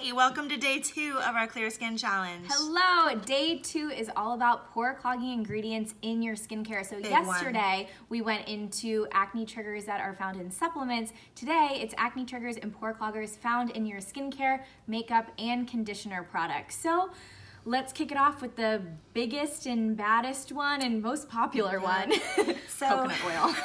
Hey, welcome to day 2 of our Clear Skin Challenge. Hello! Day 2 is all about pore-clogging ingredients in your skincare. So yesterday we went into acne triggers that are found in supplements. Today it's acne triggers and pore cloggers found in your skincare, makeup, and conditioner products. So let's kick it off with the biggest and baddest one and most popular one, coconut oil.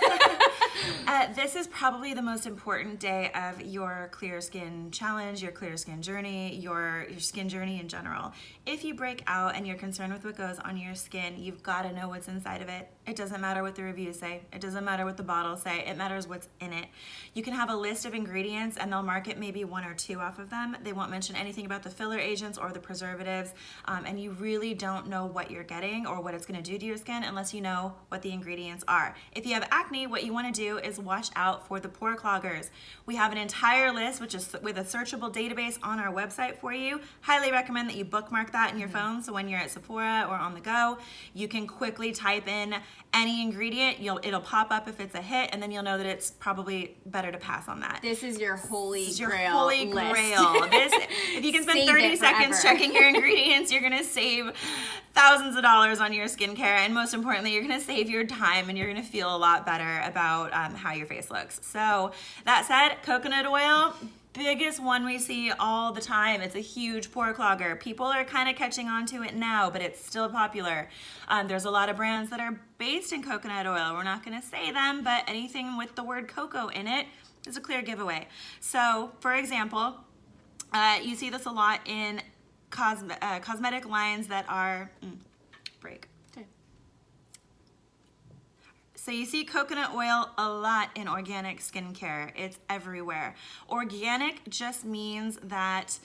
This is probably the most important day of your Clear Skin Challenge, your Clear Skin journey, your skin journey in general. If you break out and you're concerned with what goes on your skin, you've got to know what's inside of it. It doesn't matter what the reviews say. It doesn't matter what the bottles say. It matters what's in it. You can have a list of ingredients and they'll market maybe 1 or 2 off of them. They won't mention anything about the filler agents or the preservatives, and you really don't know what you're getting or what it's going to do to your skin unless you know what the ingredients are. If you have acne, what you want to do is watch out for the pore cloggers. We have an entire list, which is with a searchable database on our website for you. Highly recommend that you bookmark that in your phone, so when you're at Sephora or on the go, you can quickly type in any ingredient. It'll pop up if it's a hit, and then you'll know that it's probably better to pass on that. This is your holy This is grail. your holy list. grail. If you can spend 30 seconds checking your ingredients, you're gonna save thousands of dollars on your skincare, and most importantly, you're gonna save your time and you're gonna feel a lot better about how your face looks. So that said, coconut oil, biggest one we see all the time. It's a huge pore clogger. People are kind of catching on to it now, but it's still popular. There's a lot of brands that are based in coconut oil. We're not going to say them, but anything with the word cocoa in it is a clear giveaway. So, for example, you see this a lot in cosmetic lines that are So you see coconut oil a lot in organic skincare. It's everywhere. Organic just means that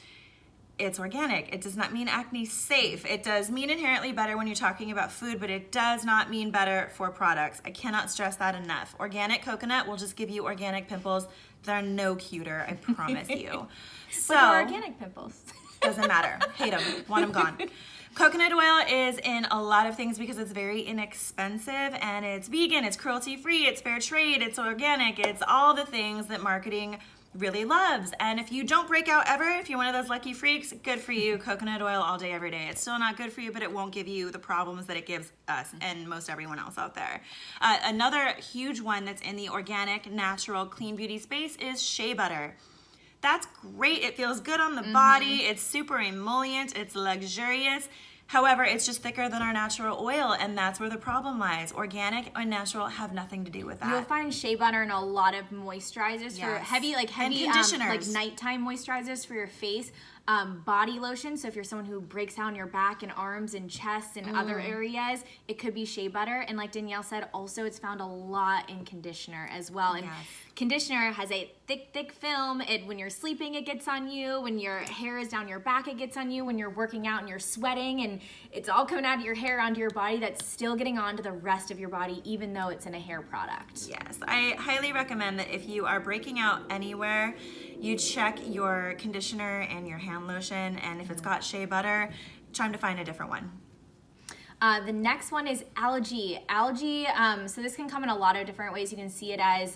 it's organic. It does not mean acne safe. It does mean inherently better when you're talking about food, but it does not mean better for products. I cannot stress that enough. Organic coconut will just give you organic pimples. They're no cuter, I promise you. So organic pimples. Doesn't matter. Hate them. Want them gone. Coconut oil is in a lot of things because it's very inexpensive and it's vegan, it's cruelty-free, it's fair trade, it's organic, it's all the things that marketing really loves. And if you don't break out ever, if you're one of those lucky freaks, good for you. Coconut oil all day, every day. It's still not good for you, but it won't give you the problems that it gives us and most everyone else out there. Another huge one that's in the organic, natural, clean beauty space is shea butter. That's great. It feels good on the body. It's super emollient. It's luxurious. However, it's just thicker than our natural oil, and that's where the problem lies. Organic and natural have nothing to do with that. You'll find shea butter in a lot of moisturizers for heavy conditioners, like nighttime moisturizers for your face. Body lotion, so if you're someone who breaks out on your back and arms and chest and other areas, it could be shea butter. And like Danielle said, also it's found a lot in conditioner as well. And conditioner has a thick film. When you're sleeping, it gets on you. When your hair is down your back, it gets on you. When you're working out and you're sweating and it's all coming out of your hair onto your body, that's still getting onto the rest of your body, even though it's in a hair product. Yes, I highly recommend that if you are breaking out anywhere, you check your conditioner and your hand lotion, and if it's got shea butter, try to find a different one. The next one is algae. Algae, so this can come in a lot of different ways. You can see it as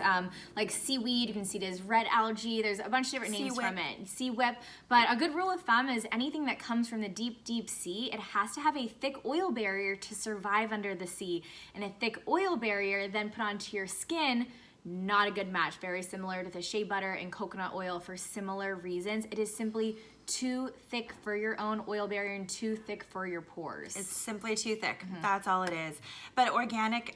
like seaweed, you can see it as red algae. There's a bunch of different names from it. Sea whip. But a good rule of thumb is anything that comes from the deep, deep sea, it has to have a thick oil barrier to survive under the sea. And a thick oil barrier then put onto your skin, not a good match. Very similar to the shea butter and coconut oil for similar reasons. It is simply too thick for your own oil barrier and too thick for your pores. It's simply too thick. That's all it is. But organic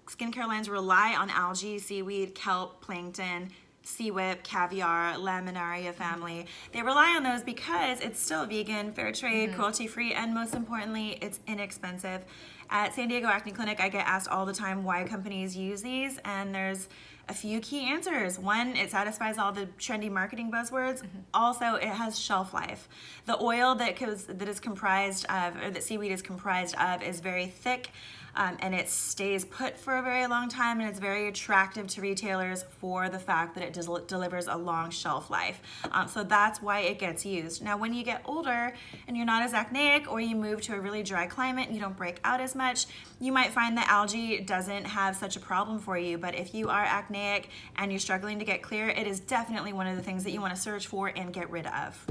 skincare lines rely on algae, seaweed, kelp, plankton, sea whip, caviar, laminaria family. They rely on those because it's still vegan, fair trade, cruelty-free, and most importantly, it's inexpensive. At San Diego Acne Clinic, I get asked all the time why companies use these, and there's a few key answers. One, it satisfies all the trendy marketing buzzwords. Also, it has shelf life. The oil that is comprised of, or that seaweed is comprised of, is very thick, and it stays put for a very long time, and it's very attractive to retailers for the fact that it delivers a long shelf life. So that's why it gets used. Now, when you get older and you're not as acneic, or you move to a really dry climate and you don't break out as much, you might find that algae doesn't have such a problem for you. But if you are acneic and you're struggling to get clear, it is definitely one of the things that you want to search for and get rid of.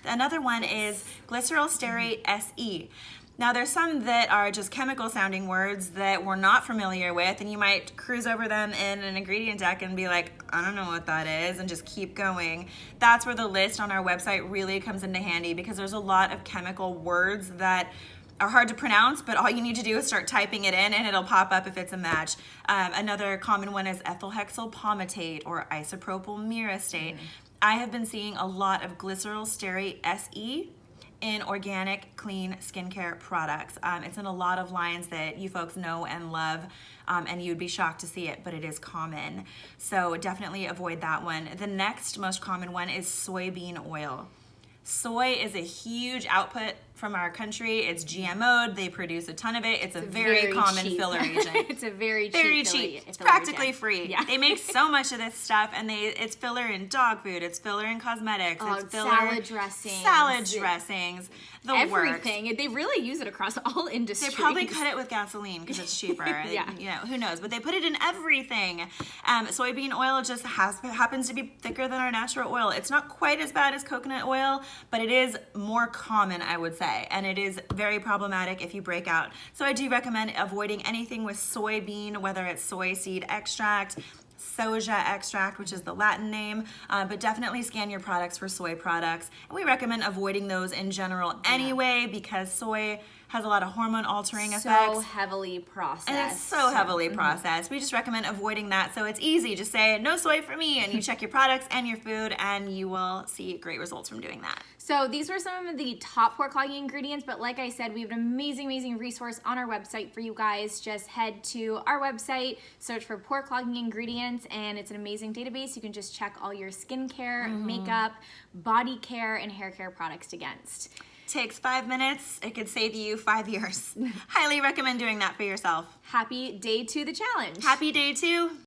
Another one is glycerol stearate SE. Now there's some that are just chemical sounding words that we're not familiar with, and you might cruise over them in an ingredient deck and be like, I don't know what that is, and just keep going. That's where the list on our website really comes into handy, because there's a lot of chemical words that are hard to pronounce, but all you need to do is start typing it in and it'll pop up if it's a match. Another common one is ethyl hexyl palmitate or isopropyl myristate. I have been seeing a lot of glycerol stearate SE in organic, clean skincare products. It's in a lot of lines that you folks know and love, and you'd be shocked to see it, but it is common. So definitely avoid that one. The next most common one is soybean oil. Soy is a huge output from our country. It's GMO'd. They produce a ton of it. It's a very common cheap filler agent. It's a very cheap. It's practically free. Yeah. They make so much of this stuff, and it's filler in dog food. It's filler in cosmetics. It's filler salad dressings. The everything. works. They really use it across all industries. They probably cut it with gasoline because it's cheaper. Yeah. You know, who knows? But they put it in everything. Soybean oil just happens to be thicker than our natural oil. It's not quite as bad as coconut oil, but it is more common, I would say. And it is very problematic if you break out. So I do recommend avoiding anything with soybean, whether it's soy seed extract, soja extract, which is the Latin name, but definitely scan your products for soy products. And we recommend avoiding those in general anyway, because soy has a lot of hormone altering effects. So heavily processed. And it's so heavily processed. We just recommend avoiding that. So it's easy. Just say, no soy for me, and you check your products and your food, and you will see great results from doing that. So these were some of the top pore clogging ingredients, but like I said, we have an amazing, amazing resource on our website for you guys. Just head to our website, search for pore clogging ingredients, and it's an amazing database. You can just check all your skincare, makeup, body care, and hair care products against. Takes 5 minutes. It could save you 5 years. Highly recommend doing that for yourself. Happy day 2 the challenge. Happy day 2.